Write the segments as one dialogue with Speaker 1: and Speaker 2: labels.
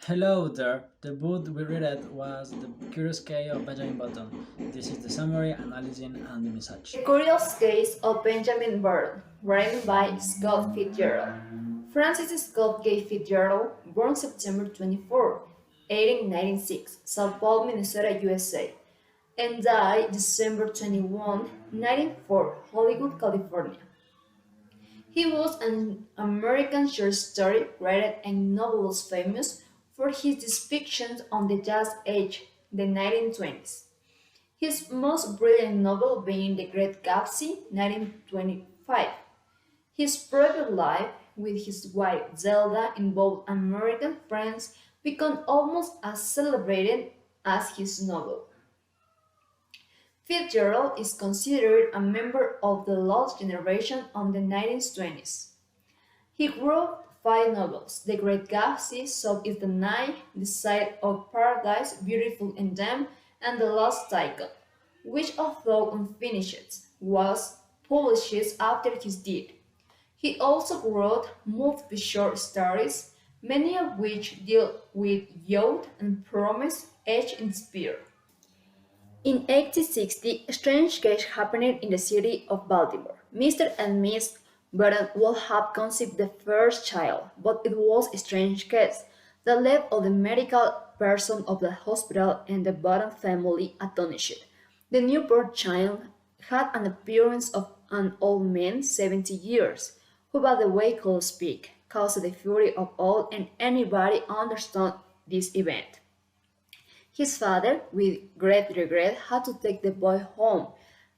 Speaker 1: Hello there. The book we read was The Curious Case of Benjamin Botton. This is the summary, analyzing, and the message.
Speaker 2: The Curious Case of Benjamin Button, written by Scott Fitzgerald. Francis Scott Gay Fitzgerald, born September 24, 1896, St. Paul, Minnesota, USA, and died December 21, 1904, Hollywood, California. He was an American short story writer and novelist famous for his depictions on the Jazz Age, the 1920s. His most brilliant novel being The Great Gatsby, 1925. His private life with his wife Zelda in both American friends became almost as celebrated as his novel. Fitzgerald is considered a member of the lost generation of the 1920s. He wrote five novels: The Great Gatsby, So Is the Night, The Side of Paradise, Beautiful and Damned, and The Lost Tycoon, which, although unfinished, was published after his death. He also wrote multiple short stories, many of which deal with youth and promise, age, and despair. In 1860, a strange case happened in the city of Baltimore. Mr. and Miss Bedón would have conceived the first child, but it was a strange case that left all the medical personnel of the hospital and the Botton family astonished. The newborn child had an appearance of an old man 70 years, who by the way could speak, caused the fury of all and anybody understood this event. His father, with great regret, had to take the boy home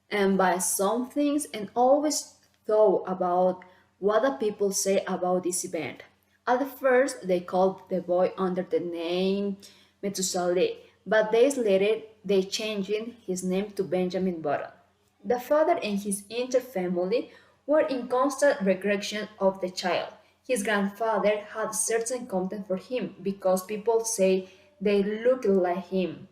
Speaker 2: and buy some things and always thought about what the people say about this event. At first, they called the boy under the name Methuselah, but days later they changed his name to Benjamin Button. The father and his entire family were in constant regression of the child. His grandfather had certain contempt for him because people say they look like him.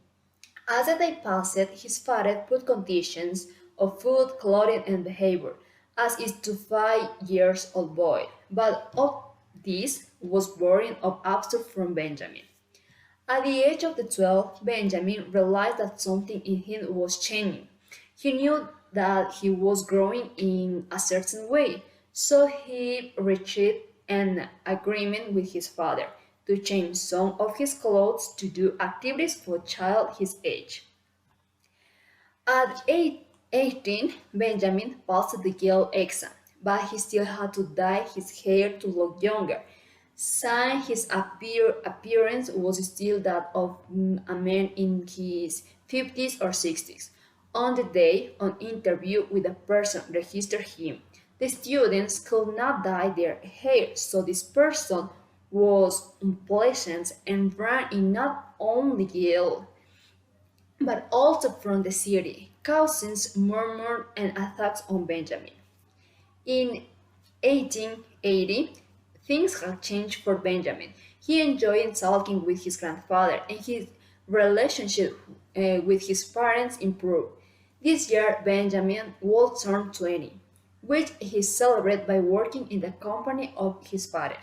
Speaker 2: As the day passed, his father put conditions of food, clothing, and behavior, as is to 5 years old boy. But of this was born of absence from Benjamin. At the age of the 12, Benjamin realized that something in him was changing. He knew that he was growing in a certain way, so he reached an agreement with his father to change some of his clothes to do activities for a child his age. At 18, Benjamin passed the Yale exam, but he still had to dye his hair to look younger, since his appearance was still that of a man in his 50s or 60s. On the day on interview with the person registered him, the students could not dye their hair, so this person was unpleasant and ran in not only Yale but also from the city, causing murmur and attacks on Benjamin. In 1880, things had changed for Benjamin. He enjoyed talking with his grandfather, and his relationship with his parents improved. This year, Benjamin will turn 20, which he celebrated by working in the company of his father.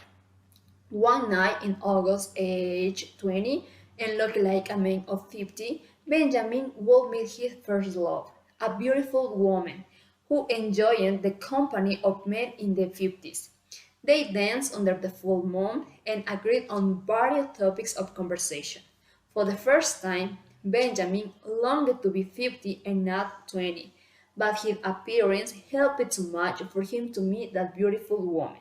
Speaker 2: One night in August, age 20, and looking like a man of 50, Benjamin will meet his first love, a beautiful woman who enjoyed the company of men in the 50s. They danced under the full moon and agreed on various topics of conversation. For the first time, Benjamin longed to be 50 and not 20, but his appearance helped too much for him to meet that beautiful woman.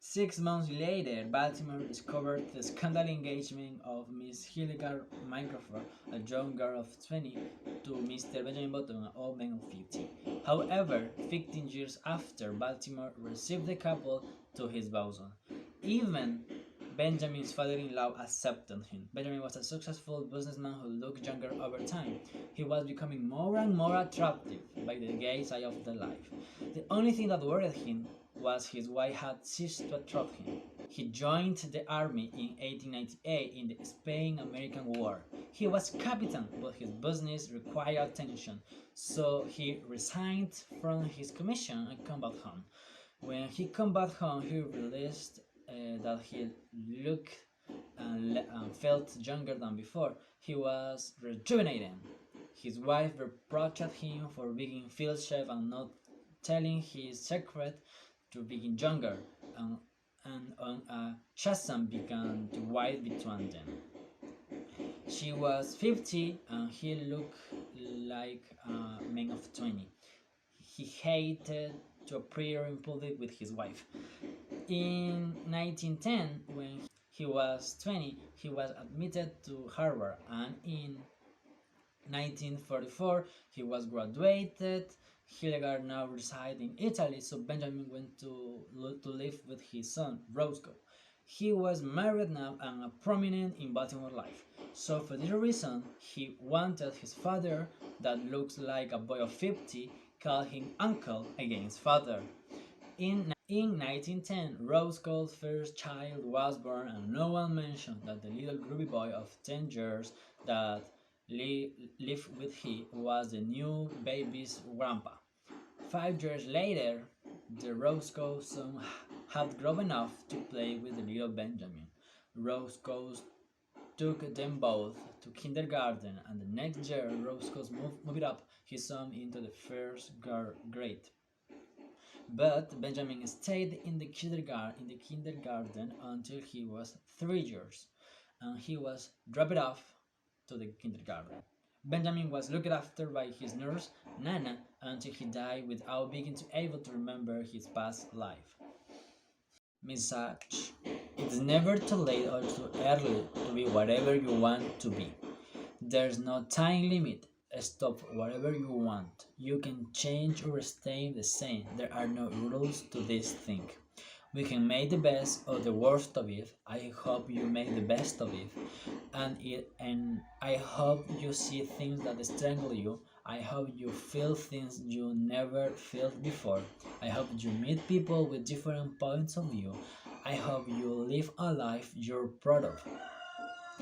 Speaker 1: 6 months later, Baltimore discovered the scandal engagement of Miss Hilliard Microphone, a young girl of 20, to Mr. Benjamin Button, an old man of 50. However, 15 years after, Baltimore received the couple to his bosom. Even Benjamin's father-in-law accepted him. Benjamin was a successful businessman who looked younger over time. He was becoming more and more attractive by the gay side of the life. The only thing that worried him was his wife had ceased to attract him. He joined the army in 1898 in the Spain-American War. He was captain, but his business required attention, so he resigned from his commission and came back home. When he came back home, he realized that he looked and and felt younger than before. He was rejuvenating. His wife reproached him for being feel-shaved and not telling his secret to being younger, and a chasm began to wide between them. She was 50 and he looked like a man of 20. He hated to appear in public with his wife. In 1910, when he was 20, he was admitted to Harvard, and in 1944 he was graduated. Hildegard now resides in Italy, so Benjamin went to live with his son, Roscoe. He was married now and a prominent in Baltimore life. So for this reason, he wanted his father, that looks like a boy of 50, call him uncle against father. In 1910, Roscoe's first child was born, and no one mentioned that the little groovy boy of 10 years that lived with him was the new baby's grandpa. 5 years later, the Roscoe son had grown enough to play with the little Benjamin. Roscoe took them both to kindergarten, and the next year Roscoe moved up his son into the first grade. But Benjamin stayed in the kindergarten until he was 3 years, and he was dropped off to the kindergarten. Benjamin was looked after by his nurse, Nana, until he died without being able to remember his past life. Message: it's never too late or too early to be whatever you want to be. There's no time limit. Stop whatever you want. You can change or stay the same. There are no rules to this thing. We can make the best or the worst of it. I hope you make the best of it. And I hope you see things that strangle you. I hope you feel things you never felt before. I hope you meet people with different points of view. I hope you live a life you're proud of.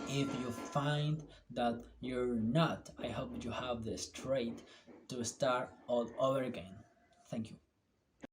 Speaker 1: If you find that you're not, I hope you have the strength to start all over again. Thank you.